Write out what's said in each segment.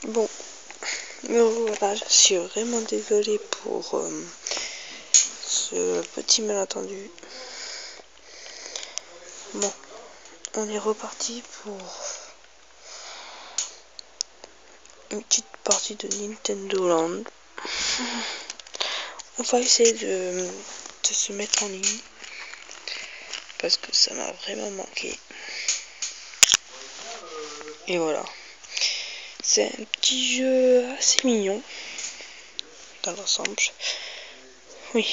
Bon, voilà, je suis vraiment désolée pour ce petit malentendu. Bon, on est reparti pour une petite partie de Nintendo Land. On va essayer de se mettre en ligne parce que ça m'a vraiment manqué. Et voilà. C'est un petit jeu assez mignon dans l'ensemble. Oui,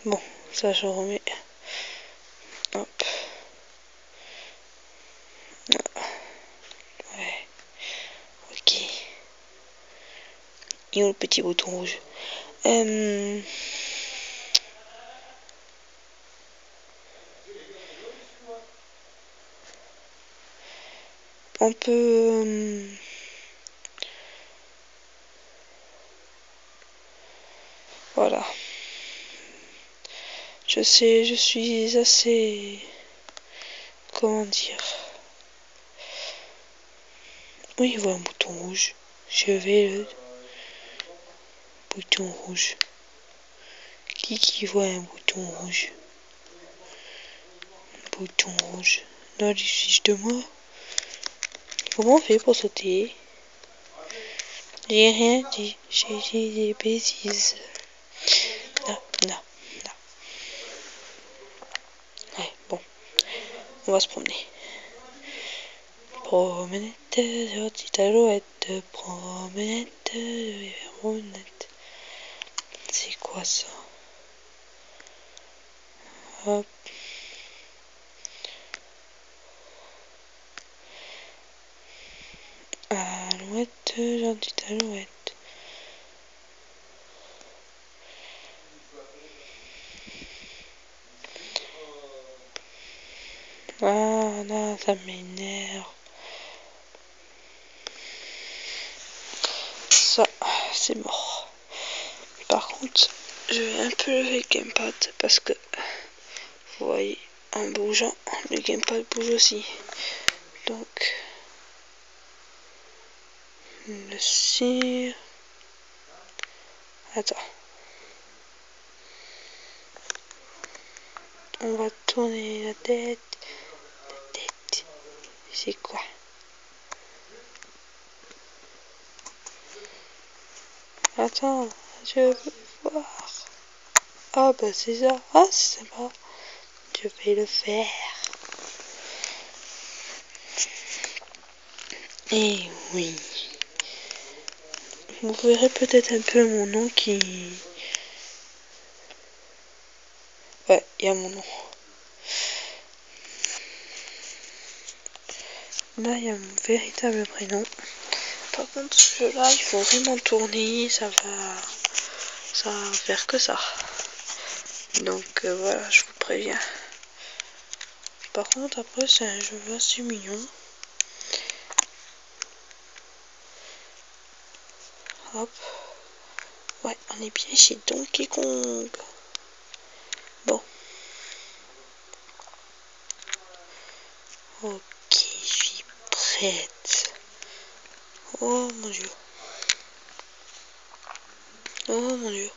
bon, ça je remets. Hop. Ouais. Ok. Et où le petit bouton rouge? On peut... voilà. Je sais, je suis assez... comment dire? Oui, il voit un bouton rouge. Je vais le... bouton rouge. Qui voit un bouton rouge? Bouton rouge. Dans les fiches de moi. Comment on fait pour sauter? J'ai rien dit. J'ai dit des bêtises. Non, non, non. Ouais, bon. On va se promener. Promenette sur petite alouette. Promenette verrounette. C'est quoi ça? Hop. Alouette, gentille alouette. Ah là, ça m'énerve. Ça, c'est mort. Par contre, je vais un peu lever le gamepad parce que, vous voyez, en bougeant, le gamepad bouge aussi. Donc, le cire. Attends. On va tourner la tête. La tête. C'est quoi? Attends, je veux voir. Ah bah c'est ça. Ah c'est sympa. Je vais le faire. Et oui. Vous verrez peut-être un peu mon nom qui... ouais, il y a mon nom. Là, il y a mon véritable prénom. Par contre, ce jeu-là, il faut vraiment tourner. Ça va faire que ça. Donc voilà, je vous préviens. Par contre, après, c'est un jeu assez mignon. Hop. Ouais, on est bien chez Donkey Kong. Bon. Ok, je suis prête. Oh mon dieu. Oh mon dieu.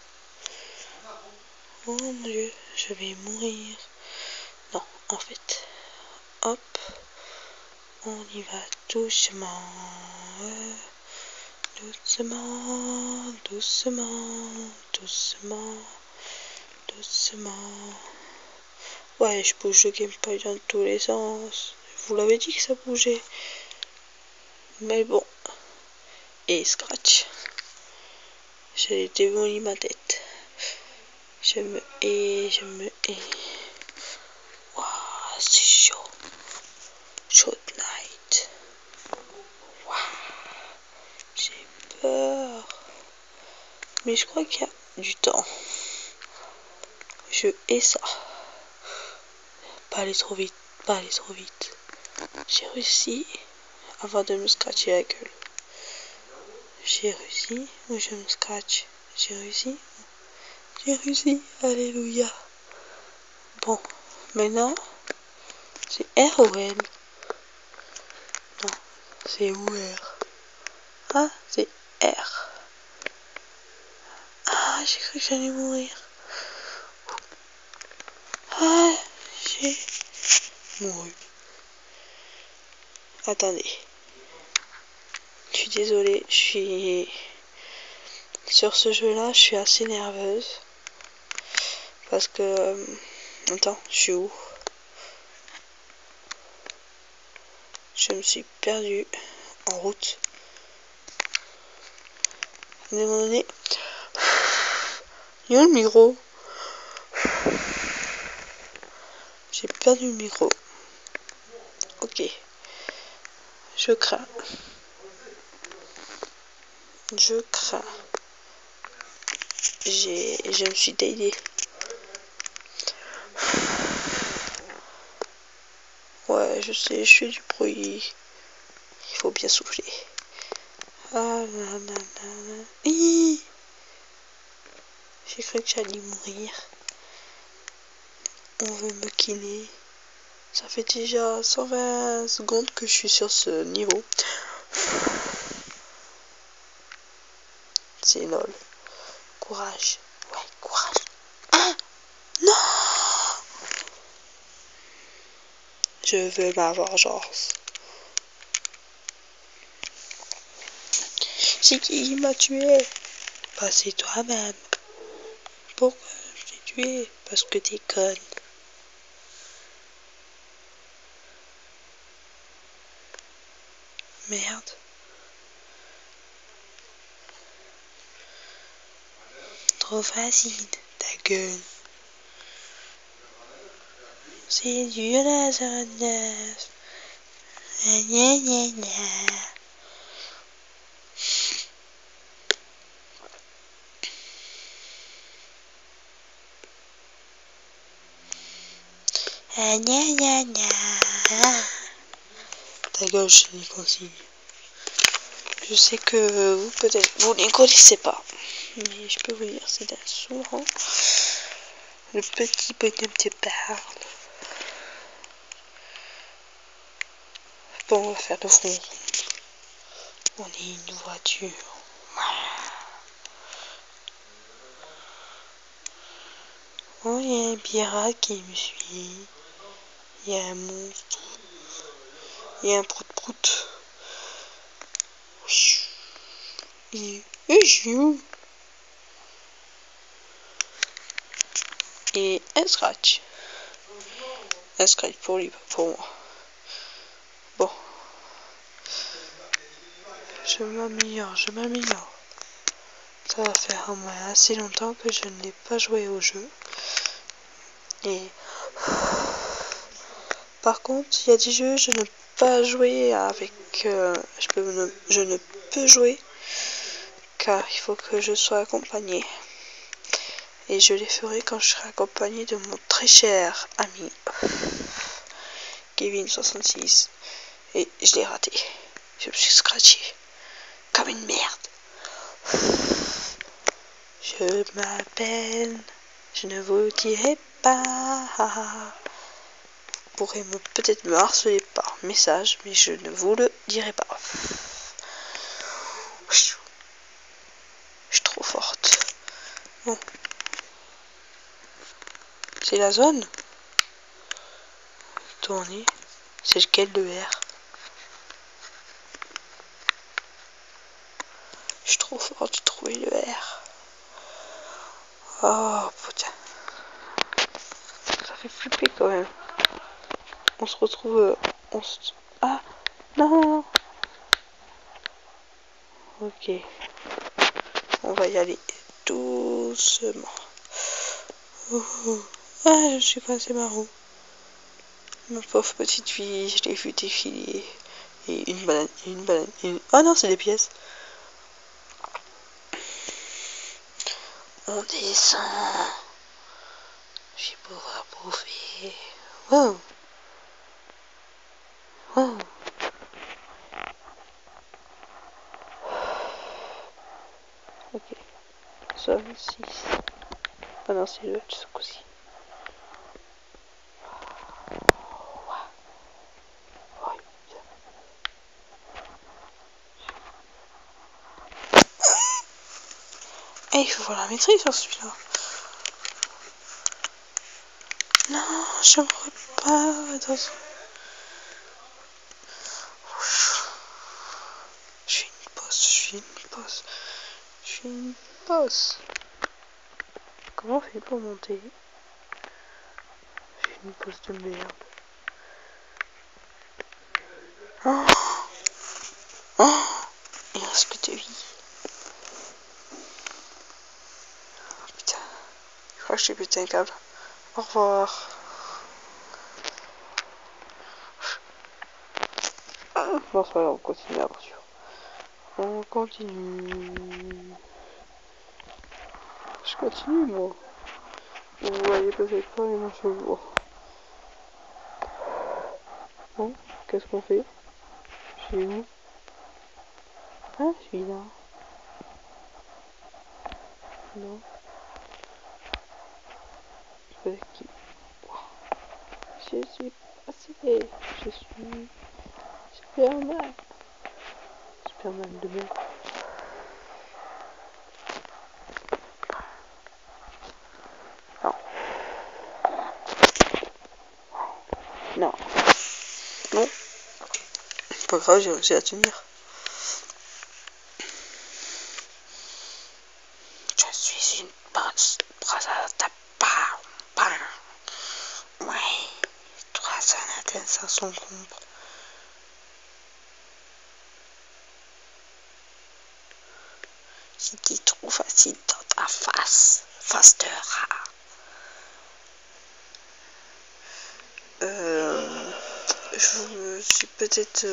Oh mon dieu, je vais mourir. Non, en fait. Hop. On y va doucement. Doucement, doucement, doucement, doucement. Ouais, je bouge le gamepad dans tous les sens. Je vous l'avais dit que ça bougeait. Mais bon. Et scratch. J'ai démoli ma tête. Je me hais. Waouh, c'est chaud. Chaud night. Waouh. J'ai peur. Mais je crois qu'il y a du temps. Je hais ça. Pas aller trop vite, pas aller trop vite. J'ai réussi avant de me scratcher la gueule. J'ai réussi ou je me scratch? J'ai réussi. J'ai réussi. Alléluia. Bon, maintenant, c'est R ou L? Non, c'est OR. A, c'est R. Ah, j'ai cru que j'allais mourir. Ah, j'ai mouru. Attendez. Je suis désolée, sur ce jeu-là, je suis assez nerveuse. Parce que... Attends, je suis où? Je me suis perdue en route. À un moment donné... Il y a le micro. J'ai perdu le micro. Ok. Je crains. Je crains. Je me suis taillé. Ouais, je sais, je fais du bruit. Il faut bien souffler. Ah là là là là. J'ai cru que j'allais mourir. On veut me killer. Ça fait déjà 120 secondes que je suis sur ce niveau. C'est lol. Courage. Ouais, courage. Ah non! Je veux ma vengeance. C'est qui m'a tué? Bah c'est toi-même. Pourquoi je t'ai tué? Parce que t'es conne. Merde. Trop facile, ta gueule. C'est dur la zone 9. Gna gna gna. Gna gna gna. Ta gueule, je les consigne. Je sais que vous, peut-être, vous ne les connaissez pas. Mais je peux vous dire, c'est un souvent. Le petit bonhomme te parle. Bon, on va faire le front. On est une voiture. Oh, il y a un pirate qui me suit. Il y a un monstre. Il y a un prout-prout. Et je où? Et un scratch. Un scratch pour lui, pas pour moi. Bon. Je m'améliore, je m'améliore. Ça va faire au moins assez longtemps que je n'ai pas joué au jeu. Et par contre, il y a des jeux je ne peux pas jouer avec. Je ne peux jouer car il faut que je sois accompagné. Et je les ferai quand je serai accompagné de mon très cher ami Kevin66. Et je l'ai raté. Je me suis scratché comme une merde. Je m'appelle. Je ne vous dirai pas. Vous pourrez peut-être me harceler par message, mais je ne vous le dirai pas. Je suis trop forte. Bon. C'est la zone. Tournez. C'est lequel le R? Je suis trop forte de trouver le R. Oh putain. Ça fait flipper quand même. On se retrouve. Ah non. Ok. On va y aller doucement. Ah, je suis coincé ma roue. Ma pauvre petite fille, je l'ai vu défiler. Et une banane, Ah non, c'est des pièces. On descend. Je vais pouvoir bouffer. Wow. Wow. Ok. Zone 6. Ah non, c'est le ce coup-ci. Eh, il faut voir la maîtrise sur celui-là. Non, j'aimerais pas. Attention. Je suis une bosse, je suis une bosse. Je suis une bosse. Comment on fait pour monter? Je suis une bosse de merde. Oh, oh, il reste que 2 vies. Oh, putain. Je crois que j'ai pété un câble. Au revoir. Bon, c'est pas grave, on continue l'aventure. On continue. Je continue, moi. Vous voyez peut-être pas, mais moi je vois. Bon, qu'est-ce qu'on fait? Je suis où? Ah, je suis là. Non. Je sais qui. Je suis passé. Je suis Superman. Superman de merde. Non. Non. Non. C'est pas grave, j'ai réussi à tenir. Je suis une bosse. Ouais. 300 atteints sans son combre. Si t'es trop facile dans ta face. Faster. Je suis peut-être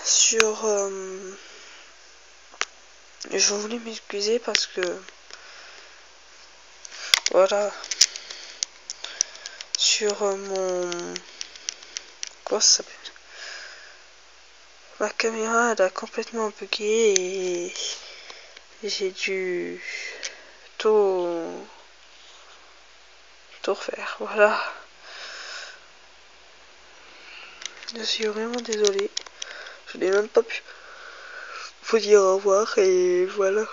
sur. Je voulais m'excuser parce que. Voilà. Sur mon. Quoi ça s'appelle? Ma caméra elle a complètement bugué et j'ai dû tout refaire. Voilà. Je suis vraiment désolée. Je n'ai même pas pu vous dire au revoir et voilà.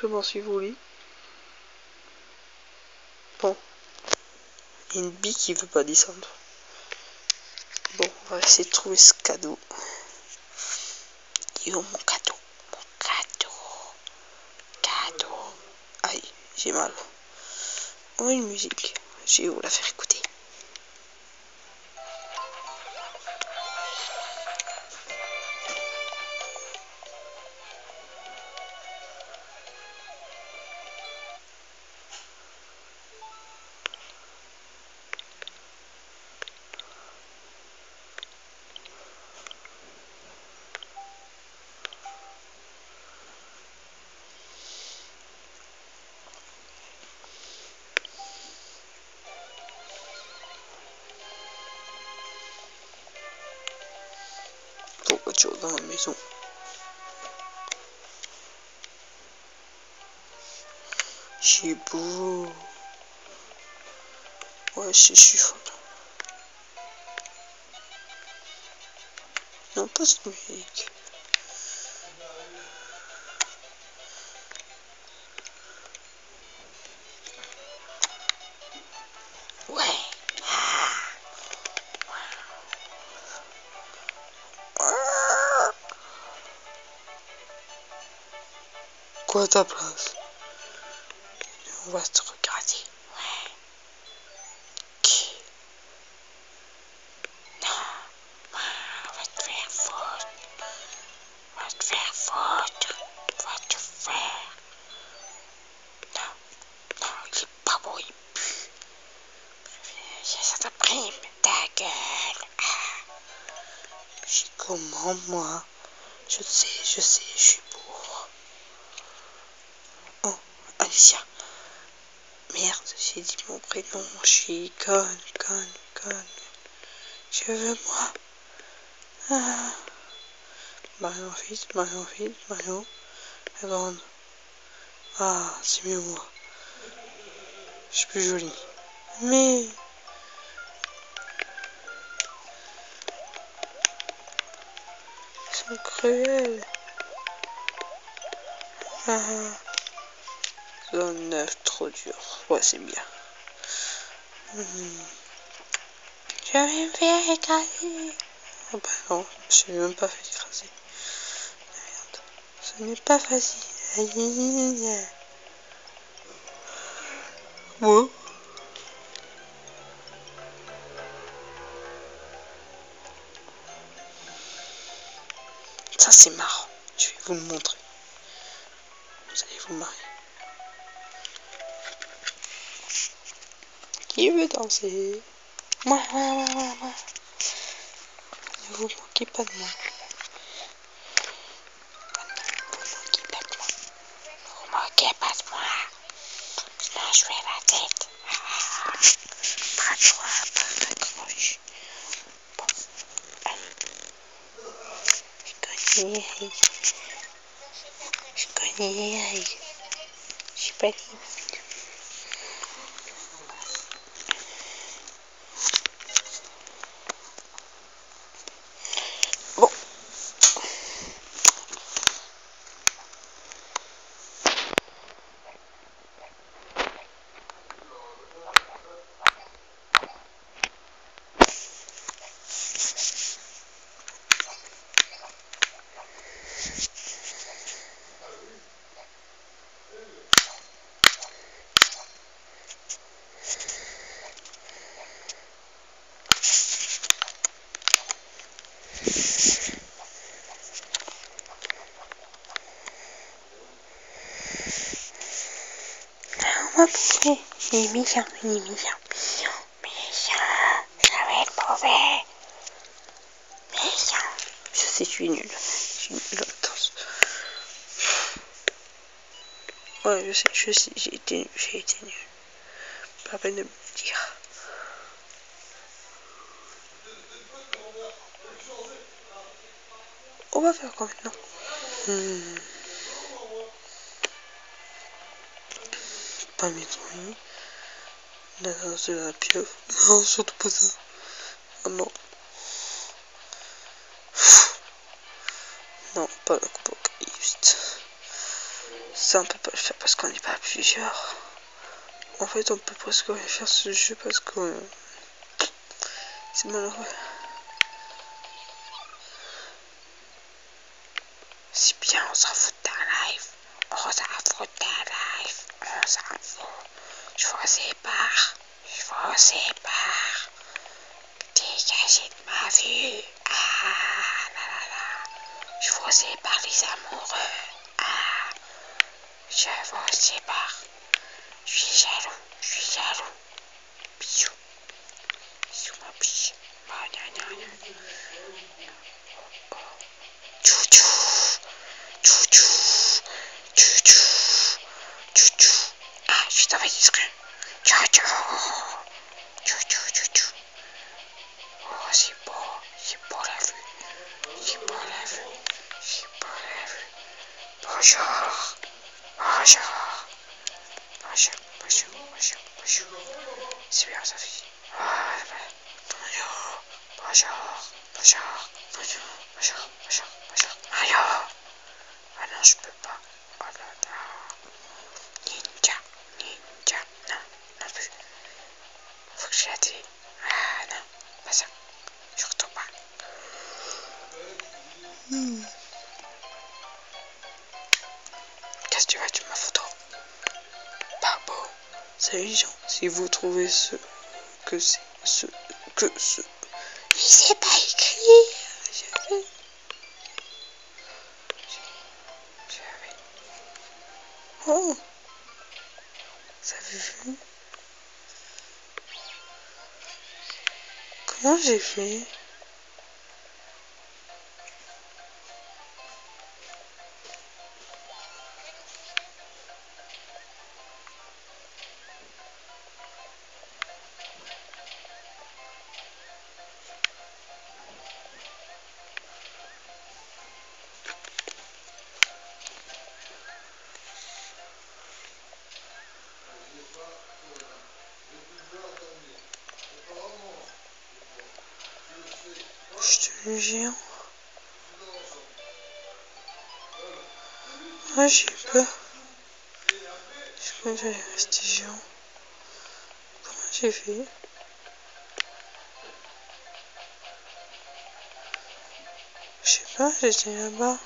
Je m'en suis voulu. Bon. Il y a une bille qui veut pas descendre. Bon, on va essayer de trouver ce cadeau. Il est où mon cadeau? Mon cadeau. Cadeau. Aïe, j'ai mal. Oh, une musique. J'ai où la faire écouter. Pourquoi tu dans la maison? J'ai beau. Ouais, je suis folle. Non, pas cette musique. Ouais. Quoi ta place? On va te regarder. Ouais. Qui? Non. On va te faire foutre. On va te faire foutre. On va te faire. Non. Non, il est pas beau, il pue. Ça t'apprime. Ta gueule. Je suis comment, moi? Je sais, je suis bourre. Oh, Alicia. Merde, j'ai dit mon prénom. Je suis conne. Je veux moi. Ah. Marion vite, Marion. La grande. Ah, c'est mieux moi. Je suis plus jolie. Mais. Ils sont cruels. Ah, zone 9, trop dur. Ouais, c'est bien. Je vais me faire écraser. Oh bah non, je ne l'ai même pas fait écraser. Merde. Ce n'est pas facile. Bon. Ça c'est marrant. Je vais vous le montrer. Vous allez vous marrer. Qui veut danser? Moi. Ne vous moquez pas de moi. Ne vous moquez pas de moi. Sinon je fais la tête. Bras droit, bras gauche. Bon. Je connais les règles. Je suis pas libre. Bon. On va prouver. Il est méchant, il est méchant. Méchant, ça va être mauvais. Méchant. Je sais, je suis nulle. Je suis nulle. Ouais, je sais, j'ai été nulle. Pas la peine de me le dire. On va faire quoi maintenant? Pas mettre la danse de la pieuvre. Non, surtout pas ça. Oh non. Non, pas la coupe juste. Ça, on peut pas le faire parce qu'on n'est pas plusieurs. En fait, on peut presque rien faire ce jeu parce que c'est malheureux. C'est bien, on s'en fout d'un live. On s'en fout d'un live. On s'en fout. Je vous sépare. Je vous sépare. Dégagez de ma vue. Ah là là là. Je vous sépare les amoureux. Ah. Je vous sépare. Je suis jaloux. Je suis jaloux. Bisous. Bisous ma biche. Chouchou. Chouchou. Chouchou. Chouchou. Ah, je suis tombé discret. Chouchou. Chouchou, chouchou. Oh, c'est beau la vue. C'est beau la vue. C'est beau la vue. Bonjour. Bonjour. Bonjour, bonjour, bonjour, bonjour. C'est bien ça fait. Bonjour. Bonjour. Bonjour. Bonjour. Bonjour. Bonjour. Bonjour. Mario. Ah non, je peux pas. Oh là là. Ninja. Ninja. Non, non plus. Faut que je la télé. Ah non, pas ça. Surtout pas. Qu'est-ce que tu vas de ma photo? Pas beau. Salut les gens. Si vous trouvez il sait pas écrire. Oh. Ça avez vu? Comment j'ai fait? Je te le jure. Ah, j'ai peur. Je connais les restitutions. Comment j'ai fait? Je sais pas, j'étais là-bas.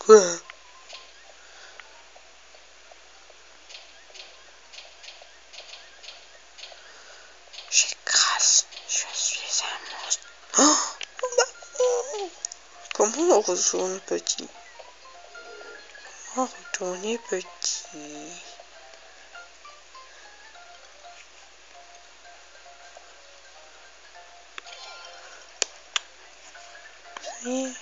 Quoi? J'écrase, je suis un monstre. Oh, bah, oh. Comment on retourne petit? Comment retourner petit? Oui.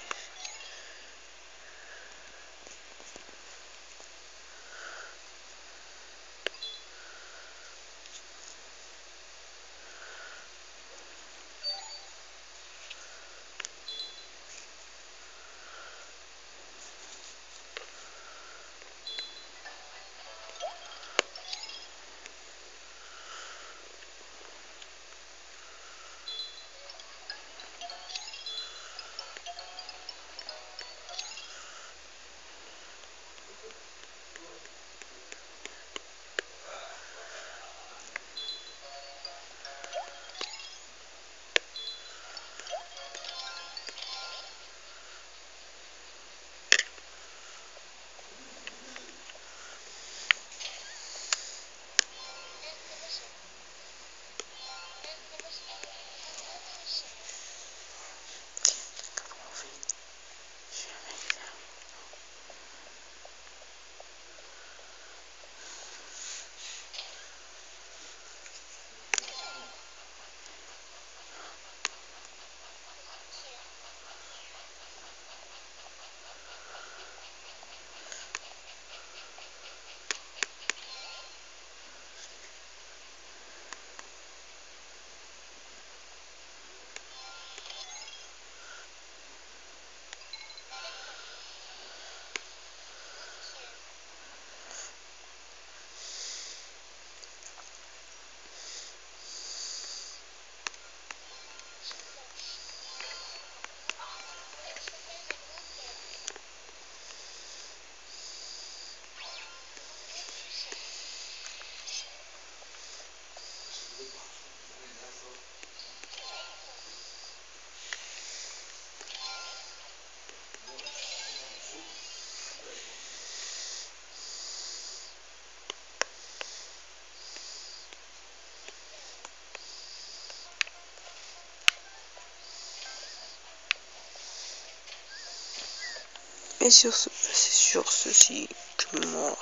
Et c'est sur ceci que mon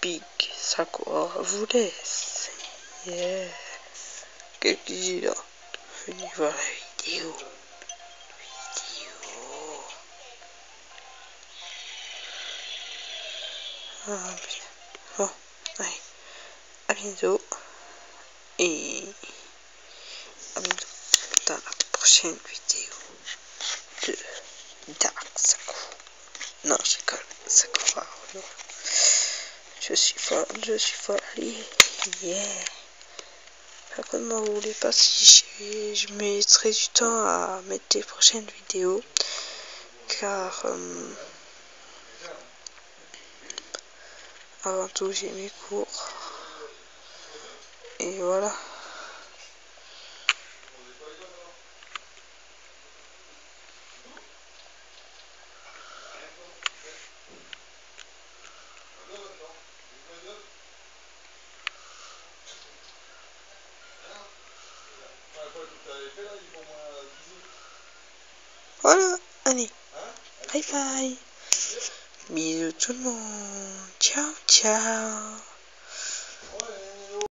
Big Sakura vous laisse. Yeah. Qu'est-ce qu'il dit là? Venez voir la vidéo. Ah putain. Bon, allez. À bientôt. Et à bientôt dans la prochaine vidéo de Dark Sakura. Non, je rigole. Sakura. Non. Je suis folle. Yeah. Par contre, moi, vous voulez pas si je mettrai du temps à mettre les prochaines vidéos. Car avant tout, j'ai mes cours. Et voilà. Voilà, allez, bye bye. Bisous tout le monde. Ciao, ciao.